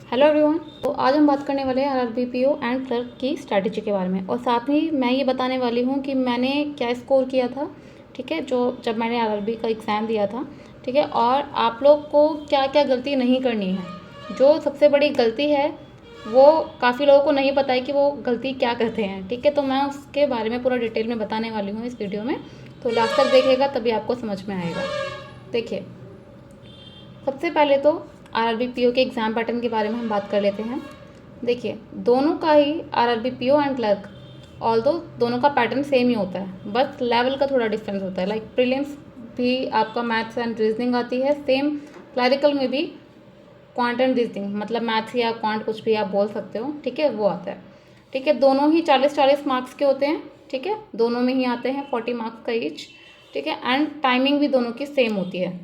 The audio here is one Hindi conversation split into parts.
Hello everyone. तो आज हम बात करने वाले हैं आरआरबी पीओ एंड क्लर्क की स्ट्रैटेजी के बारे में, और साथ ही मैं ये बताने वाली हूँ कि मैंने क्या स्कोर किया था, ठीक है, जो जब मैंने आरआरबी का एग्ज़ाम दिया था, ठीक है, और आप लोग को क्या क्या गलती नहीं करनी है। जो सबसे बड़ी गलती है वो काफ़ी लोगों को नहीं पता है कि वो गलती क्या करते हैं, ठीक है। तो मैं उसके बारे में पूरा डिटेल में बताने वाली हूँ इस वीडियो में, तो लास्ट तक देखिएगा तभी आपको समझ में आएगा। देखिए, सबसे पहले तो आरआरबी पीओ के एग्ज़ाम पैटर्न के बारे में हम बात कर लेते हैं। देखिए, दोनों का ही RRB PO and clerk, although दोनों का पैटर्न सेम ही होता है, बस लेवल का थोड़ा डिफरेंस होता है। लाइक प्रीलिम्स भी आपका मैथ्स एंड रीजनिंग आती है, सेम क्लरिकल में भी क्वांट एंड रीजनिंग, मतलब मैथ्स या क्वांट कुछ भी आप बोल सकते हो, ठीक है, वो आता है। ठीक है, दोनों ही 40-40 मार्क्स के होते हैं, ठीक है, दोनों में ही आते हैं 40 मार्क्स का ईच, ठीक है। एंड टाइमिंग भी दोनों की सेम होती है,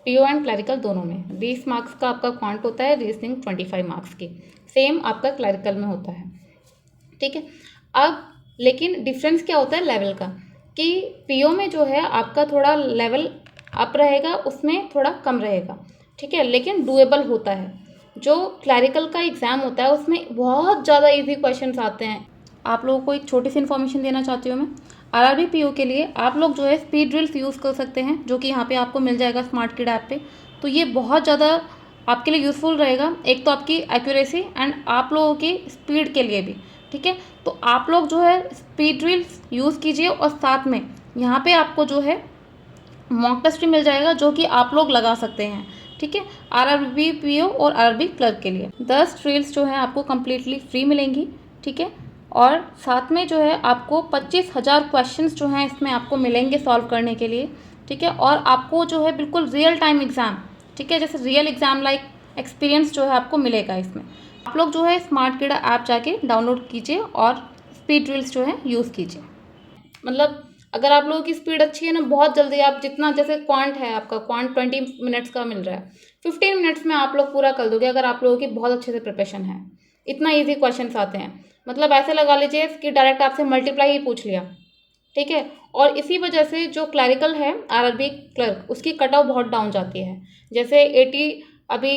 पीओ एंड क्लरिकल दोनों में। 20 मार्क्स का आपका क्वांट होता है, रीजनिंग 25 मार्क्स की, सेम आपका क्लरिकल में होता है, ठीक है। अब लेकिन डिफरेंस क्या होता है लेवल का, कि पीओ में जो है आपका थोड़ा लेवल अप रहेगा, उसमें थोड़ा कम रहेगा, ठीक है, लेकिन डुएबल होता है। जो क्लरिकल का एग्ज़ाम होता है उसमें बहुत ज़्यादा इजी क्वेश्चंस आते हैं। आप लोगों को एक छोटी सी इन्फॉर्मेशन देना चाहती हूँ मैं। आरआरबी पीओ के लिए आप लोग जो है स्पीड ड्रिल्स यूज़ कर सकते हैं, जो कि यहाँ पे आपको मिल जाएगा स्मार्ट किड ऐप पे। तो ये बहुत ज़्यादा आपके लिए यूज़फुल रहेगा, एक तो आपकी एक्यूरेसी एंड आप लोगों की स्पीड के लिए भी, ठीक है। तो आप लोग जो है स्पीड ड्रिल्स यूज़ कीजिए, और साथ में यहाँ पे आपको जो है मॉक टेस्ट भी मिल जाएगा, जो कि आप लोग लगा सकते हैं, ठीक है, आरआरबी पीओ और आरआरबी क्लर्क के लिए। 10 ड्रिल्स जो है आपको कम्प्लीटली फ्री मिलेंगी, ठीक है, और साथ में जो है आपको 25,000 क्वेश्चंस जो हैं इसमें आपको मिलेंगे सॉल्व करने के लिए, ठीक है। और आपको जो है बिल्कुल रियल टाइम एग्ज़ाम, ठीक है, जैसे रियल एग्ज़ाम लाइक एक्सपीरियंस जो है आपको मिलेगा इसमें। आप लोग जो है स्मार्ट किड ऐप जाके डाउनलोड कीजिए और स्पीड ड्रिल्स जो है यूज़ कीजिए। मतलब अगर आप लोगों की स्पीड अच्छी है ना, बहुत जल्दी आप जितना, जैसे क्वांट है आपका, क्वांट 20 मिनट्स का मिल रहा है, 15 मिनट्स में आप लोग पूरा कर दोगे, अगर आप लोगों की बहुत अच्छे से प्रिपरेशन है। इतना ईजी क्वेश्चन आते हैं, मतलब ऐसे लगा लीजिए कि डायरेक्ट आपसे मल्टीप्लाई ही पूछ लिया, ठीक है। और इसी वजह से जो क्लरिकल है आरआरबी क्लर्क, उसकी कट ऑफ बहुत डाउन जाती है। जैसे 80, अभी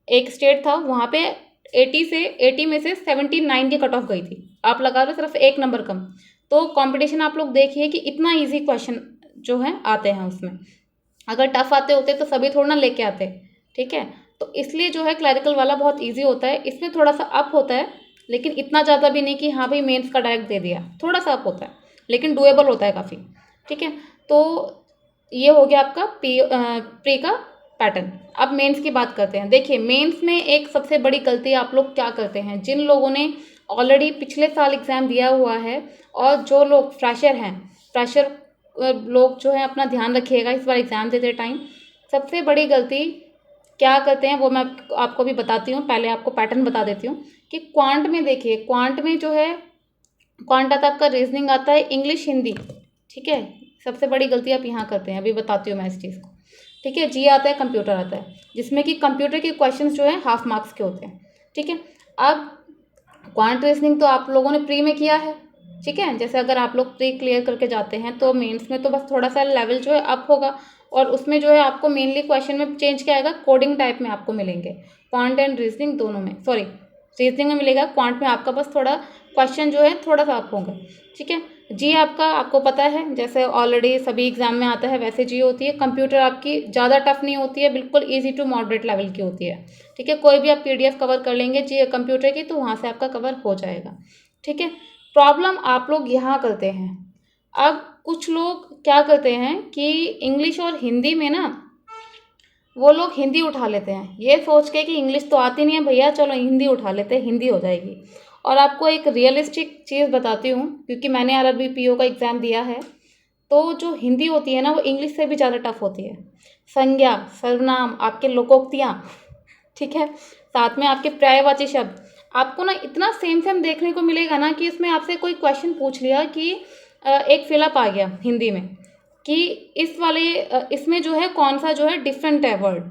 एक स्टेट था वहाँ पे 80 में से 79 की कट ऑफ गई थी, आप लगा लो सिर्फ एक नंबर कम। तो कंपटीशन आप लोग देखिए कि इतना इजी क्वेश्चन जो है आते हैं उसमें। अगर टफ आते होते तो सभी थोड़ा ना लेके आते, ठीक है। तो इसलिए जो है क्लरिकल वाला बहुत इजी होता है, इसमें थोड़ा सा अप होता है, लेकिन इतना ज़्यादा भी नहीं कि हाँ भाई मेंस का डायरेक्ट दे दिया, थोड़ा सा अप होता है, लेकिन डुएबल होता है काफ़ी, ठीक है। तो ये हो गया आपका प्री का पैटर्न। अब मेंस की बात करते हैं। देखिए, मेंस में एक सबसे बड़ी गलती आप लोग क्या करते हैं, जिन लोगों ने ऑलरेडी पिछले साल एग्ज़ाम दिया हुआ है, और जो लोग फ्रेशर हैं, फ्रेशर लोग जो है अपना ध्यान रखिएगा इस बार एग्ज़ाम देते टाइम। सबसे बड़ी गलती क्या करते हैं वो मैं आपको भी बताती हूँ, पहले आपको पैटर्न बता देती हूँ कि क्वांट में देखिए, क्वांट में जो है क्वांट आता है आपका, रीजनिंग आता है, इंग्लिश, हिंदी, ठीक है। सबसे बड़ी गलती आप यहाँ करते हैं, अभी बताती हूँ मैं इस चीज़ को, ठीक है। जी आता है, कंप्यूटर आता है, जिसमें कि कंप्यूटर के क्वेश्चंस जो है हाफ मार्क्स के होते हैं, ठीक है। अब क्वांट रीजनिंग तो आप लोगों ने प्री में किया है, ठीक है। जैसे अगर आप लोग प्री क्लियर करके जाते हैं तो मेंस में तो बस थोड़ा सा लेवल जो है अप होगा, और उसमें जो है आपको मेनली क्वेश्चन में चेंज क्या आएगा, कोडिंग टाइप में आपको मिलेंगे, क्वांट एंड रीजनिंग दोनों में, सॉरी रीजनिंग में मिलेगा, क्वांट में आपका बस थोड़ा क्वेश्चन जो है थोड़ा सा अप होगा, ठीक है। जी आपका आपको पता है, जैसे ऑलरेडी सभी एग्जाम में आता है वैसे जी होती है। कंप्यूटर आपकी ज़्यादा टफ नहीं होती है, बिल्कुल ईजी टू मॉडरेट लेवल की होती है, ठीक है। कोई भी आप पीडीएफ कवर कर लेंगे जी कंप्यूटर की, तो वहाँ से आपका कवर हो जाएगा, ठीक है। प्रॉब्लम आप लोग यहाँ करते हैं, अब कुछ लोग क्या करते हैं कि इंग्लिश और हिंदी में ना, वो लोग हिंदी उठा लेते हैं ये सोच के कि इंग्लिश तो आती नहीं है भैया, चलो हिंदी उठा लेते हैं, हिंदी हो जाएगी। और आपको एक रियलिस्टिक चीज़ बताती हूँ, क्योंकि मैंने आरआरबी पीओ का एग्ज़ाम दिया है, तो जो हिंदी होती है ना वो इंग्लिश से भी ज़्यादा टफ होती है। संज्ञा, सर्वनाम, आपके लोकोक्तियाँ, ठीक है, साथ में आपके पर्यायवाची शब्द, आपको ना इतना सेम सेम देखने को मिलेगा ना, कि इसमें आपसे कोई क्वेश्चन पूछ लिया कि एक फिलअप आ गया हिंदी में, कि इस वाले इसमें जो है कौन सा जो है डिफरेंट है वर्ड,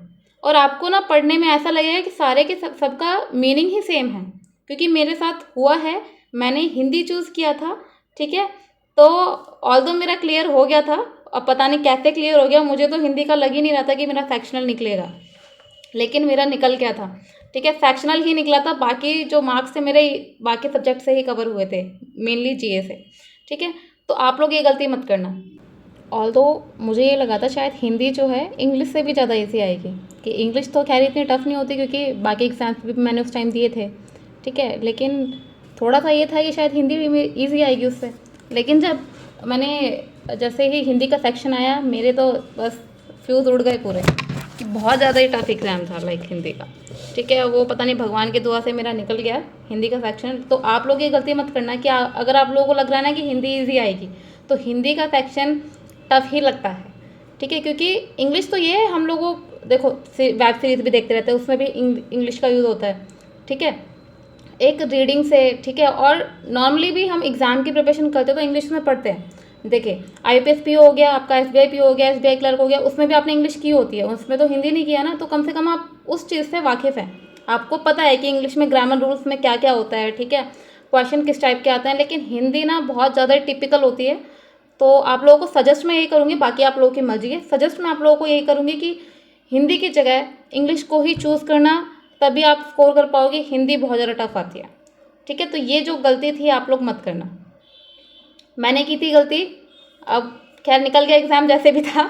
और आपको ना पढ़ने में ऐसा लगेगा कि सारे के सबका मीनिंग ही सेम है, क्योंकि मेरे साथ हुआ है, मैंने हिंदी चूज़ किया था, ठीक है। तो ऑल्दो मेरा क्लियर हो गया था, अब पता नहीं कैसे क्लियर हो गया, मुझे तो हिंदी का लग ही नहीं रहा था कि मेरा सेक्शनल निकलेगा, लेकिन मेरा निकल गया था, ठीक है, सेक्शनल ही निकला था, बाकी जो मार्क्स थे मेरे बाकी सब्जेक्ट से ही कवर हुए थे, मेनली जीए से। ठीक है, तो आप लोग ये गलती मत करना। ऑल्दो मुझे ये लगा था शायद हिंदी जो है इंग्लिश से भी ज़्यादा ईजी आएगी, कि इंग्लिश तो खैर इतनी टफ नहीं होती क्योंकि बाकी एग्जाम्स भी मैंने उस टाइम दिए थे। ठीक है, लेकिन थोड़ा सा ये था कि शायद हिंदी भी ईजी आएगी उससे। लेकिन जब मैंने जैसे ही हिंदी का सेक्शन आया, मेरे तो बस फ्यूज़ उड़ गए पूरे, कि बहुत ज़्यादा ही टफ एग्ज़ाम था लाइक हिंदी का। ठीक है, वो पता नहीं भगवान की दुआ से मेरा निकल गया हिंदी का सेक्शन। तो आप लोग ये गलती मत करना कि अगर आप लोगों को लग रहा है ना कि हिंदी ईजी आएगी, तो हिंदी का सेक्शन टफ ही लगता है। ठीक है, क्योंकि इंग्लिश तो ये है, हम लोगों देखो वेब सीरीज भी देखते रहते हैं, उसमें भी इंग्लिश का यूज़ होता है। ठीक है, एक रीडिंग से। ठीक है, और नॉर्मली भी हम एग्ज़ाम की प्रिपरेशन करते हैं तो इंग्लिश में पढ़ते हैं। देखिए IPS PO हो गया आपका, SBI PO हो गया, SBI क्लर्क हो गया, उसमें भी आपने इंग्लिश की होती है, उसमें तो हिंदी नहीं किया ना, तो कम से कम आप उस चीज़ से वाकिफ़ हैं, आपको पता है कि इंग्लिश में ग्रामर रूल्स में क्या क्या होता है। ठीक है, क्वेश्चन किस टाइप के आते हैं, लेकिन हिंदी ना बहुत ज़्यादा टिपिकल होती है। तो आप लोगों को सजेस्ट मैं यही करूँगी, बाकी आप लोगों की मर्जी है, सजेस्ट मैं आप लोगों को यही करूँगी कि हिंदी की जगह इंग्लिश को ही चूज़ करना, तभी आप स्कोर कर पाओगे। हिंदी बहुत ज़्यादा टफ आती है। ठीक है, तो ये जो गलती थी आप लोग मत करना, मैंने की थी गलती, अब खैर निकल गया एग्ज़ाम जैसे भी था,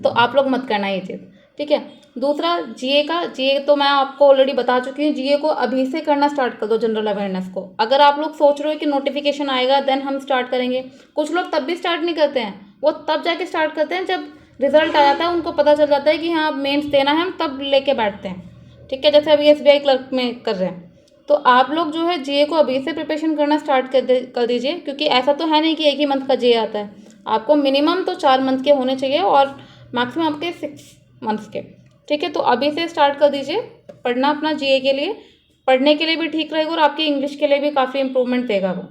तो आप लोग मत करना ये चीज़। ठीक है, दूसरा जीए तो मैं आपको ऑलरेडी बता चुकी हूँ, जीए को अभी से करना स्टार्ट कर दो, जनरल अवेयरनेस को। अगर आप लोग सोच रहे हो कि नोटिफिकेशन आएगा देन हम स्टार्ट करेंगे, कुछ लोग तब भी स्टार्ट नहीं करते हैं, वो तब जाके स्टार्ट करते हैं जब रिजल्ट आ जाता है, उनको पता चल जाता है कि हाँ मेंस देना है, हम तब लेके बैठते हैं। ठीक है, जैसे अभी SBI क्लर्क में कर रहे हैं। तो आप लोग जो है जीए को अभी से प्रिपरेशन करना स्टार्ट कर दीजिए, क्योंकि ऐसा तो है नहीं कि एक ही मंथ का जीए आता है, आपको मिनिमम तो 4 मंथ के होने चाहिए और मैक्सिमम आपके 6 मंथ्स के। ठीक है, तो अभी से स्टार्ट कर दीजिए पढ़ना अपना जीए के लिए, पढ़ने के लिए भी ठीक रहेगा और आपकी इंग्लिश के लिए भी काफ़ी इंप्रूवमेंट देगा वो।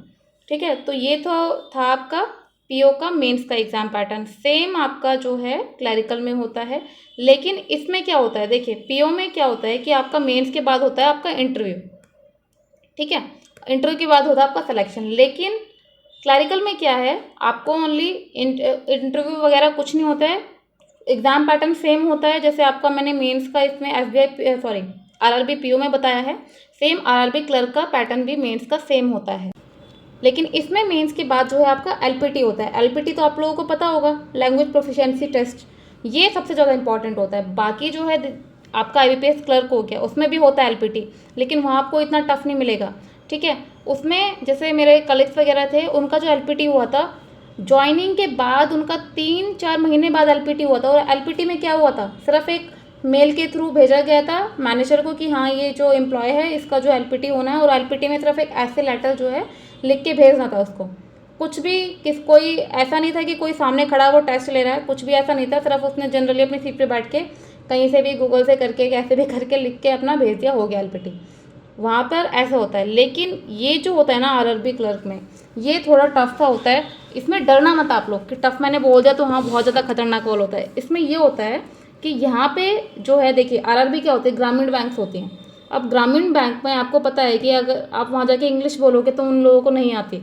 ठीक है, तो ये तो था आपका पीओ का मेंस का एग्ज़ाम पैटर्न। सेम आपका जो है क्लैरिकल में होता है, लेकिन इसमें क्या होता है, देखिए पीओ में क्या होता है कि आपका मेंस के बाद होता है आपका इंटरव्यू। ठीक है, इंटरव्यू के बाद होता है आपका सिलेक्शन। लेकिन क्लैरिकल में क्या है, आपको ओनली इंटरव्यू वगैरह कुछ नहीं होता है, एग्ज़ाम पैटर्न सेम होता है जैसे आपका मैंने मेंस का इसमें आरआरबी पीओ में बताया है, सेम आरआरबी क्लर्क का पैटर्न भी मेंस का सेम होता है। लेकिन इसमें मेंस के बाद जो है आपका एलपीटी होता है। एलपीटी तो आप लोगों को पता होगा, लैंग्वेज प्रोफिशिएंसी टेस्ट, ये सबसे ज़्यादा इंपॉर्टेंट होता है। बाकी जो है आपका IBPS क्लर्क हो गया, उसमें भी होता है एलपीटी, लेकिन वहाँ आपको इतना टफ नहीं मिलेगा। ठीक है, उसमें जैसे मेरे कलीग्स वगैरह थे, उनका जो एलपीटी हुआ था ज्वाइनिंग के बाद, उनका 3-4 महीने बाद एलपीटी हुआ था। और एलपीटी में क्या हुआ था, सिर्फ एक मेल के थ्रू भेजा गया था मैनेजर को कि हाँ ये जो एम्प्लॉय है इसका जो एलपीटी होना है, और एलपीटी में सिर्फ एक ऐसे लेटर जो है लिख के भेजना था उसको। कुछ भी कोई ऐसा नहीं था कि कोई सामने खड़ा वो टेस्ट ले रहा है, कुछ भी ऐसा नहीं था। सिर्फ उसने जनरली अपनी सीट पे बैठ के कहीं से भी गूगल से करके कैसे भी करके लिख के अपना भेज दिया, हो गया एलपीटी। वहाँ पर ऐसा होता है। लेकिन ये जो होता है ना आरआरबी क्लर्क में, ये थोड़ा टफ सा होता है। इसमें डरना मत आप लोग कि टफ मैंने बोल दिया तो हाँ बहुत ज़्यादा खतरनाक वाला होता है। इसमें ये होता है कि यहाँ पे जो है, देखिए आरआरबी क्या होती है, ग्रामीण बैंक्स होती हैं। अब ग्रामीण बैंक में आपको पता है कि अगर आप वहाँ जाके इंग्लिश बोलोगे तो उन लोगों को नहीं आती।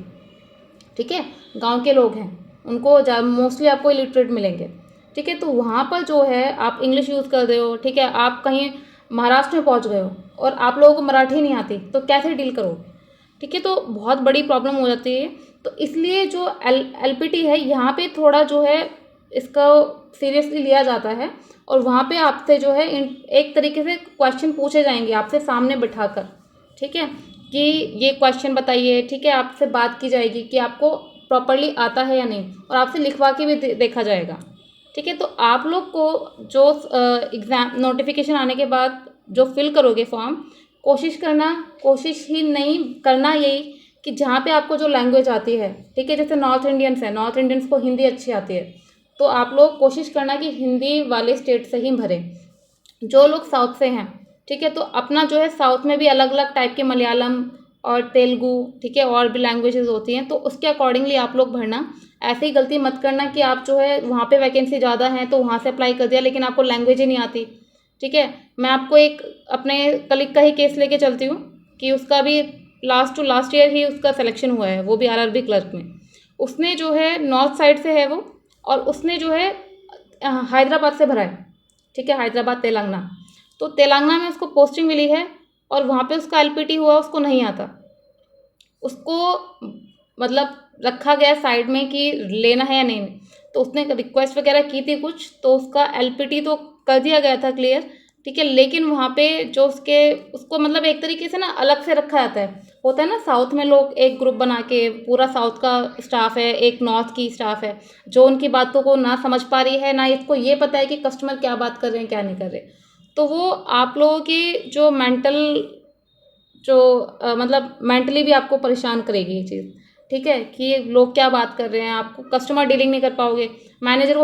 ठीक है, गांव के लोग हैं, उनको मोस्टली आपको इलिटरेट मिलेंगे। ठीक है, तो वहाँ पर जो है आप इंग्लिश यूज़ कर रहे हो। ठीक है, आप कहीं महाराष्ट्र में पहुँच गए हो और आप लोगों को मराठी नहीं आती, तो कैसे डील करोगे। ठीक है, तो बहुत बड़ी प्रॉब्लम हो जाती है। तो इसलिए जो एलपीटी है यहाँ पे थोड़ा जो है इसका सीरियसली लिया जाता है, और वहाँ पे आपसे जो है एक तरीके से क्वेश्चन पूछे जाएंगे आपसे सामने बिठाकर। ठीक है, कि ये क्वेश्चन बताइए। ठीक है, आपसे बात की जाएगी कि आपको प्रॉपरली आता है या नहीं, और आपसे लिखवा के भी देखा जाएगा। ठीक है, तो आप लोग को जो एग्ज़ाम नोटिफिकेशन आने के बाद जो फिल करोगे फॉर्म, कोशिश ही नहीं करना यही कि जहाँ पे आपको जो लैंग्वेज आती है। ठीक है, जैसे नॉर्थ इंडियंस है, नॉर्थ इंडियंस को हिंदी अच्छी आती है, तो आप लोग कोशिश करना कि हिंदी वाले स्टेट से ही भरें। जो लोग साउथ से हैं, ठीक है, तो अपना जो है साउथ में भी अलग अलग टाइप के मलयालम और तेलुगु, ठीक है, और भी लैंग्वेजेस होती हैं, तो उसके अकॉर्डिंगली आप लोग भरना। ऐसे ही गलती मत करना कि आप जो है वहाँ पे वैकेंसी ज़्यादा है तो वहाँ से अप्लाई कर दिया, लेकिन आपको लैंग्वेज ही नहीं आती। ठीक है, मैं आपको एक अपने कलीग का ही केस लेके चलती हूँ कि उसका भी लास्ट टू लास्ट ईयर ही उसका सिलेक्शन हुआ है, वो भी आरआरबी क्लर्क में। उसने जो है नॉर्थ साइड से है वो, और उसने जो है हैदराबाद से भरा है। ठीक है, हैदराबाद तेलंगाना, तो तेलंगाना में उसको पोस्टिंग मिली है और वहाँ पे उसका एलपीटी हुआ, उसको नहीं आता, उसको मतलब रखा गया साइड में कि लेना है या नहीं, तो उसने रिक्वेस्ट वगैरह की थी कुछ, तो उसका एलपीटी तो कर दिया गया था क्लियर, ठीक है। लेकिन वहाँ पे जो उसको मतलब एक तरीके से ना अलग से रखा जाता है, होता है ना साउथ में लोग एक ग्रुप बना के, पूरा साउथ का स्टाफ है, एक नॉर्थ की स्टाफ है, जो उनकी बातों को ना समझ पा रही है, ना इसको ये पता है कि कस्टमर क्या बात कर रहे हैं क्या नहीं कर रहे, तो वो आप लोगों की जो मेंटल जो मतलब मेंटली भी आपको परेशान करेगी ये चीज़, ठीक है, कि ये लोग क्या बात कर रहे हैं, आपको कस्टमर डीलिंग नहीं कर पाओगे। मैनेजर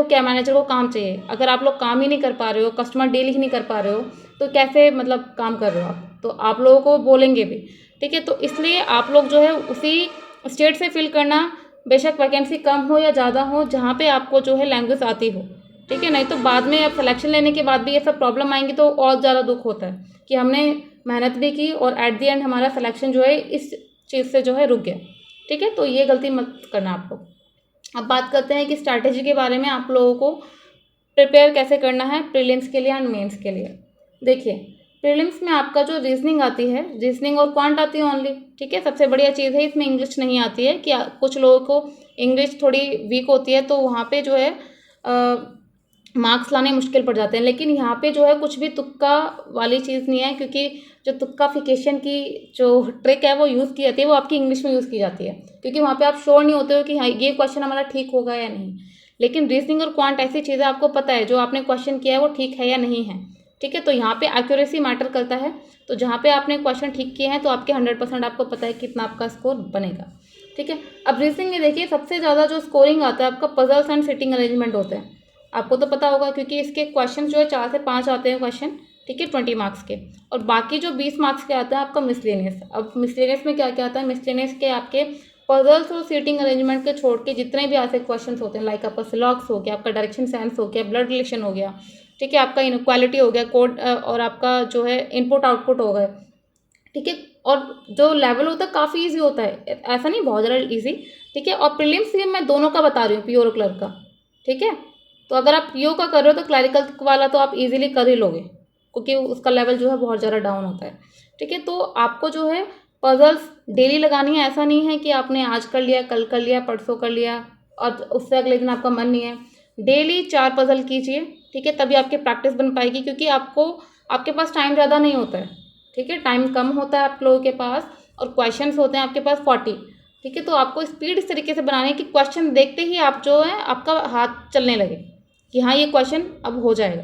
को काम चाहिए, अगर आप लोग काम ही नहीं कर पा रहे हो, कस्टमर डीलिंग ही नहीं कर पा रहे हो, तो कैसे मतलब काम कर रहे हो आप, तो आप लोगों को बोलेंगे भी, ठीक है। तो इसलिए आप लोग जो है उसी स्टेट से फिल करना, बेशक वैकेंसी कम हो या ज़्यादा हो, जहाँ पे आपको जो है लैंग्वेज आती हो, ठीक है। नहीं तो बाद में अब सिलेक्शन लेने के बाद भी ये सब प्रॉब्लम आएंगी तो और ज़्यादा दुख होता है कि हमने मेहनत भी की और एट द एंड हमारा सिलेक्शन जो है इस चीज़ से जो है रुक गया, ठीक है। तो ये गलती मत करना आप लोग। अब बात करते हैं कि स्ट्रैटेजी के बारे में, आप लोगों को प्रिपेयर कैसे करना है प्रीलिम्स के लिए एंड मेंस के लिए। देखिए, प्रीलिम्स में आपका जो रीजनिंग आती है, रीजनिंग और क्वांट आती है ओनली, ठीक है। सबसे बढ़िया चीज़ है, इसमें इंग्लिश नहीं आती है कि कुछ लोगों को इंग्लिश थोड़ी वीक होती है, तो वहाँ पे जो है मार्क्स लाने मुश्किल पड़ जाते हैं। लेकिन यहाँ पे जो है कुछ भी तुक्का वाली चीज़ नहीं है, क्योंकि जो तुक्काफिकेशन की जो ट्रिक है वो यूज़ की जाती है, वो आपकी इंग्लिश में यूज़ की जाती है, क्योंकि वहाँ पे आप श्योर नहीं होते हो कि हाँ ये क्वेश्चन हमारा ठीक होगा या नहीं। लेकिन रीजनिंग और क्वांट ऐसी चीज़ें आपको पता है, जो आपने क्वेश्चन किया है वो ठीक है या नहीं है, ठीक है। तो यहाँ पे एक्यूरेसी मैटर करता है, तो जहाँ पे आपने क्वेश्चन ठीक किए हैं तो आपके 100% आपको पता है कितना आपका स्कोर बनेगा, ठीक है। अब रीजनिंग में देखिए, सबसे ज़्यादा जो स्कोरिंग आता है आपका पजल्स एंड सिटिंग अरेंजमेंट होते हैं, आपको तो पता होगा, क्योंकि इसके क्वेश्चन जो है 4 से 5 आते हैं क्वेश्चन, ठीक है, 20 मार्क्स के। और बाकी जो 20 मार्क्स के आते हैं आपका मिसलेनियस। अब मिसलेनियस में क्या क्या आता है, मिसलेनियस के आपके पजल्स और सीटिंग अरेंजमेंट के छोड़ के जितने भी ऐसे क्वेश्चन होते हैं, लाइक आपका सिलॉक्स हो गया, आपका डायरेक्शन सेंस हो गया, ब्लड रिलेशन हो गया, ठीक है, आपका इनक्वालिटी हो गया, कोड और आपका जो है इनपुट आउटपुट हो गए, ठीक है। और जो लेवल होता है काफ़ी ईजी होता है, ऐसा नहीं बहुत ज़्यादा ईजी, ठीक है। और प्रीलिम्स में मैं दोनों का बता रही हूँ, पीओ और क्लर्क का, ठीक है। तो अगर आप पीओ का कर रहे हो तो क्लैरिकल वाला तो आप इजीली कर ही लोगे, क्योंकि उसका लेवल जो है बहुत ज़्यादा डाउन होता है, ठीक है। तो आपको जो है पजल्स डेली लगानी है, ऐसा नहीं है कि आपने आज कर लिया, कल कर लिया, परसों कर लिया और उससे अगले दिन आपका मन नहीं है। डेली 4 पजल कीजिए, ठीक है, तभी आपकी प्रैक्टिस बन पाएगी, क्योंकि आपके पास टाइम ज़्यादा नहीं होता है, ठीक है, टाइम कम होता है आप लोगों के पास, और क्वेश्चंस होते हैं आपके पास 40, ठीक है। तो आपको स्पीड इस तरीके से बनानी है कि क्वेश्चन देखते ही आप जो है आपका हाथ चलने लगे कि हाँ ये क्वेश्चन अब हो जाएगा,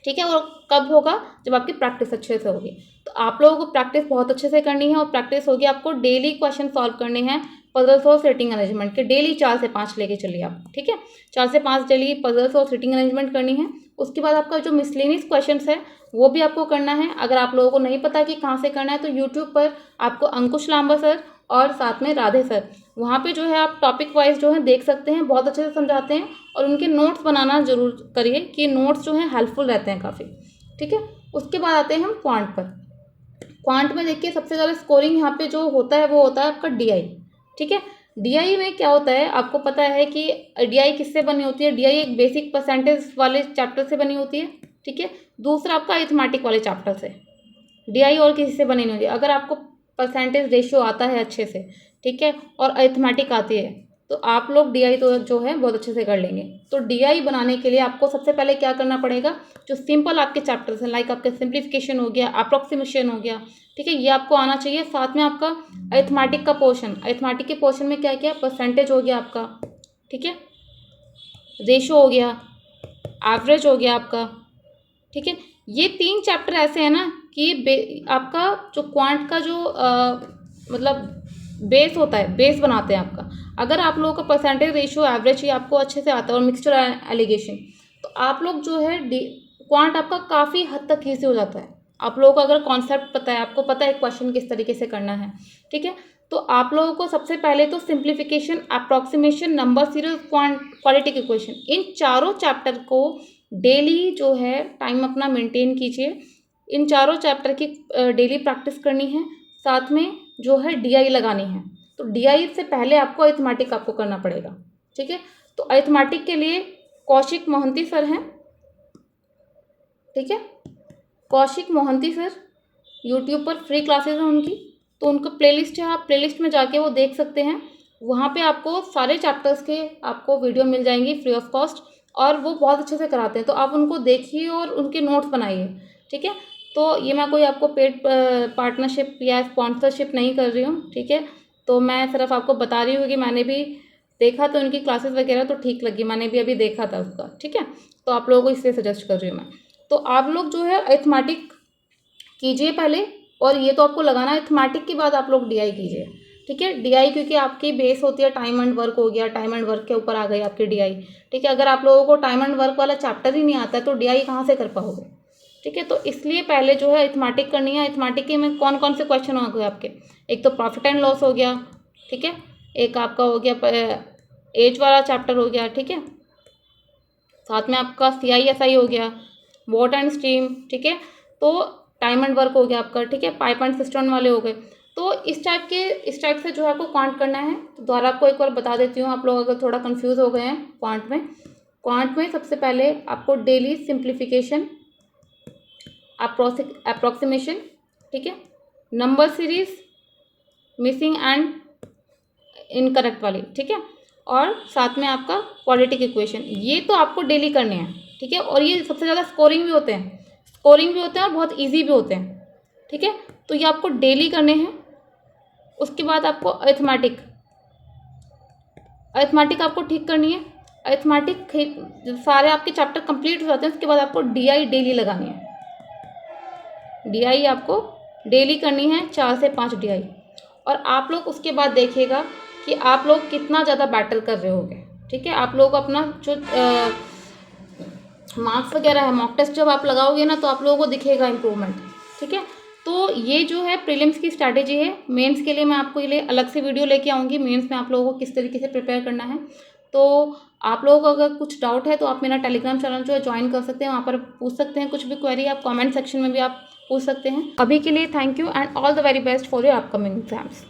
ठीक है। और कब होगा, जब आपकी प्रैक्टिस अच्छे से होगी। तो आप लोगों को प्रैक्टिस बहुत अच्छे से करनी है, और प्रैक्टिस होगी आपको डेली क्वेश्चन सॉल्व करने हैं पजल्स और सिटिंग अरेंजमेंट के, डेली 4 से 5 लेके चलिए आप, ठीक है। 4 से 5 डेली पजल्स और सिटिंग अरेंजमेंट करनी है। उसके बाद आपका जो मिसलेनियस क्वेश्चन है वो भी आपको करना है। अगर आप लोगों को नहीं पता कि कहाँ से करना है, तो यूट्यूब पर आपको अंकुश लांबा सर और साथ में राधे सर, वहाँ पे जो है आप टॉपिक वाइज जो है देख सकते हैं, बहुत अच्छे से समझाते हैं। और उनके नोट्स बनाना जरूर करिए, कि नोट्स जो हैं हेल्पफुल रहते हैं काफ़ी, ठीक है। उसके बाद आते हैं हम क्वांट पर। क्वांट में देखिए, सबसे ज़्यादा स्कोरिंग यहाँ पे जो होता है वो होता है आपका डीआई, ठीक है। डीआई में क्या होता है, आपको पता है कि डीआई किससे बनी होती है, डीआई एक बेसिक परसेंटेज वाले चैप्टर से बनी होती है, ठीक है। दूसरा आपका अरिथमेटिक वाले चैप्टर से, डीआई और किसी से बनी नहीं होती। अगर आपको परसेंटेज रेशियो आता है अच्छे से, ठीक है, और अरिथमेटिक आती है, तो आप लोग डीआई तो जो है बहुत अच्छे से कर लेंगे। तो डीआई बनाने के लिए आपको सबसे पहले क्या करना पड़ेगा, जो सिंपल आपके चैप्टर्स हैं, लाइक आपका सिंप्लीफिकेशन हो गया, अप्रोक्सीमेशन हो गया, ठीक है, ये आपको आना चाहिए। साथ में आपका अरिथमेटिक का पोर्शन, अरिथमेटिक के पोर्शन में क्या क्या, परसेंटेज हो गया आपका, ठीक है, रेशो हो गया, एवरेज हो गया आपका, ठीक है। ये 3 चैप्टर ऐसे हैं ना कि आपका जो क्वांट का जो मतलब बेस होता है, बेस बनाते हैं आपका। अगर आप लोगों का परसेंटेज रेशियो एवरेज ही आपको अच्छे से आता है और मिक्सचर एलिगेशन, तो आप लोग जो है क्वांट आपका काफ़ी हद तक ईजी हो जाता है। आप लोगों को अगर कॉन्सेप्ट पता है, आपको पता है क्वेश्चन किस तरीके से करना है, ठीक है। तो आप लोगों को सबसे पहले तो simplification, approximation, number series, quality के क्वेश्चन, इन चारों चैप्टर को डेली जो है टाइम अपना मेंटेन कीजिए। इन चारों चैप्टर की डेली प्रैक्टिस करनी है। साथ में जो है डीआई लगानी है। तो डीआई से पहले आपको अरिथमेटिक आपको करना पड़ेगा, ठीक है। तो अरिथमेटिक के लिए कौशिक मोहंती सर हैं, ठीक है, कौशिक मोहंती सर, यूट्यूब पर फ्री क्लासेस हैं उनकी, तो उनका प्लेलिस्ट है, आप प्लेलिस्ट में जाके वो देख सकते हैं। वहाँ पे आपको सारे चैप्टर्स के आपको वीडियो मिल जाएंगी फ्री ऑफ कॉस्ट, और वो बहुत अच्छे से कराते हैं, तो आप उनको देखिए और उनके नोट्स बनाइए, ठीक है। तो ये मैं कोई आपको पेड पार्टनरशिप या स्पॉन्सरशिप नहीं कर रही हूँ, ठीक है। तो मैं सिर्फ आपको बता रही हूँ कि मैंने भी देखा तो इनकी क्लासेस वगैरह तो ठीक लगी, मैंने भी अभी देखा था उसका, ठीक है। तो आप लोगों को इसलिए सजेस्ट कर रही हूँ मैं। तो आप लोग जो है अरिथमेटिक कीजिए पहले, और ये तो आपको लगाना है, अरिथमेटिक के बाद आप लोग डीआई कीजिए, ठीक है। डीआई क्योंकि आपकी बेस होती है टाइम एंड वर्क, हो गया टाइम एंड वर्क के ऊपर आ गई आपकी डीआई, ठीक है। अगर आप लोगों को टाइम एंड वर्क वाला चैप्टर ही नहीं आता है तो डीआई कहाँ से कर पाओगे, ठीक है। तो इसलिए पहले जो है अरिथमेटिक करनी है। अरिथमेटिक के में कौन कौन से क्वेश्चन हो गए आपके, एक तो प्रॉफिट एंड लॉस हो गया, ठीक है। एक आपका हो गया एज वाला चैप्टर हो गया, ठीक है। साथ में आपका CISI हो गया, वॉट एंड स्ट्रीम, ठीक है। तो टाइम एंड वर्क हो गया आपका, ठीक है। पाइप एंड सिस्टम वाले हो गए। तो इस टाइप से जो है आपको क्वांट करना है। तो दोबारा आपको एक बार बता देती हूँ, आप लोग अगर थोड़ा कंफ्यूज हो गए हैं क्वांट में सबसे पहले आपको डेली सिंप्लीफिकेशन, अप्रोक्सीमेशन, ठीक है, number series, missing and incorrect वाली, ठीक है, और साथ में आपका क्वाड्रेटिक इक्वेशन, ये तो आपको डेली करने हैं, ठीक है। और ये सबसे ज़्यादा स्कोरिंग भी होते हैं और बहुत इजी भी होते हैं, ठीक है। तो ये आपको डेली करने हैं। उसके बाद आपको अरिथमेटिक आपको ठीक करनी है। अरिथमेटिक जब सारे आपके चैप्टर कंप्लीट हो जाते हैं उसके बाद आपको डीआई डेली लगानी है। डीआई आपको डेली करनी है, 4 से 5 डीआई। और आप लोग उसके बाद देखिएगा कि आप लोग कितना ज़्यादा बैटर कर रहे होगे, ठीक है। आप लोग अपना जो मार्क्स वगैरह है, मॉक टेस्ट जब आप लगाओगे ना तो आप लोगों को दिखेगा इम्प्रूवमेंट, ठीक है। तो ये जो है प्रीलिम्स की स्ट्रैटेजी है। मेंस के लिए मैं आपको ये लिए अलग से वीडियो लेके आऊँगी, मेंस में आप लोगों को किस तरीके से प्रिपेयर करना है। तो आप लोगों को अगर कुछ डाउट है तो आप मेरा टेलीग्राम चैनल जो है ज्वाइन कर सकते हैं, वहाँ पर पूछ सकते हैं कुछ भी क्वेरी, आप कमेंट सेक्शन में भी आप पूछ सकते हैं। अभी के लिए thank you and all the very best for your upcoming exams.